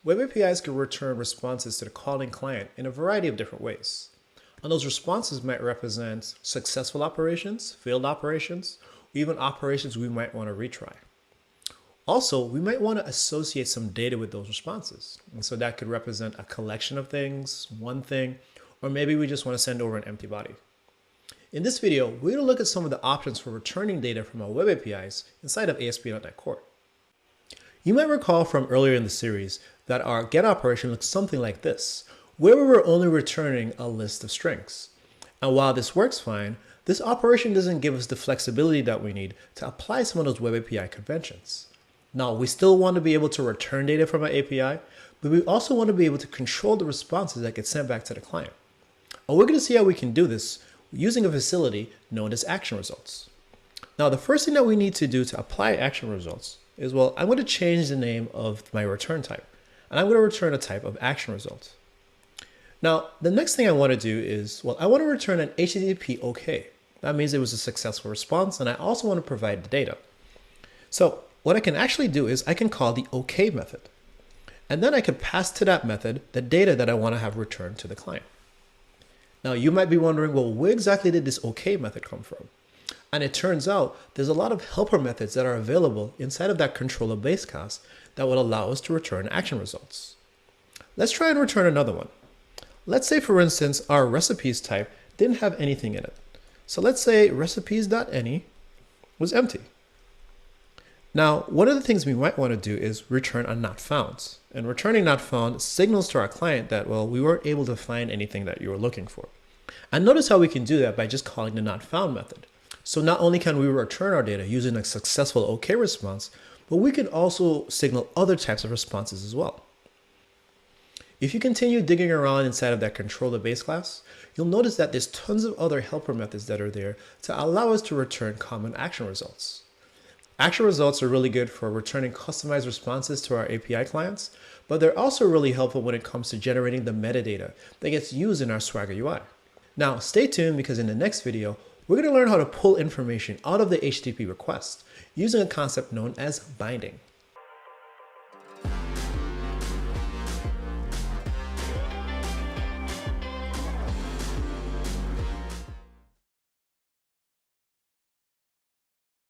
Web APIs can return responses to the calling client in a variety of different ways. And those responses might represent successful operations, failed operations, or even operations we might want to retry. Also, we might want to associate some data with those responses. And so that could represent a collection of things, one thing, or maybe we just want to send over an empty body. In this video, we're going to look at some of the options for returning data from our web APIs inside of ASP.NET Core. You might recall from earlier in the series that our get operation looks something like this, where we were only returning a list of strings. And while this works fine, this operation doesn't give us the flexibility that we need to apply some of those web API conventions. Now, we still want to be able to return data from our API, but we also want to be able to control the responses that get sent back to the client. And we're going to see how we can do this using a facility known as ActionResult. Now, the first thing that we need to do to apply ActionResult is, well, I'm going to change the name of my return type, and I'm going to return a type of ActionResult. Now, the next thing I want to do is, well, I want to return an HTTP OK. That means it was a successful response, and I also want to provide the data. So what I can actually do is I can call the OK method, and then I can pass to that method the data that I want to have returned to the client. Now, you might be wondering, well, where exactly did this OK method come from? And it turns out there's a lot of helper methods that are available inside of that controller base class that will allow us to return action results. Let's try and return another one. Let's say, for instance, our recipes type didn't have anything in it. So let's say recipes.any was empty. Now, one of the things we might want to do is return a not found. And returning not found signals to our client that, well, we weren't able to find anything that you were looking for. And notice how we can do that by just calling the not found method. So not only can we return our data using a successful OK response, but we can also signal other types of responses as well. If you continue digging around inside of that controller base class, you'll notice that there's tons of other helper methods that are there to allow us to return common action results. Action results are really good for returning customized responses to our API clients, but they're also really helpful when it comes to generating the metadata that gets used in our Swagger UI. Now, stay tuned because in the next video, we're going to learn how to pull information out of the HTTP request using a concept known as binding.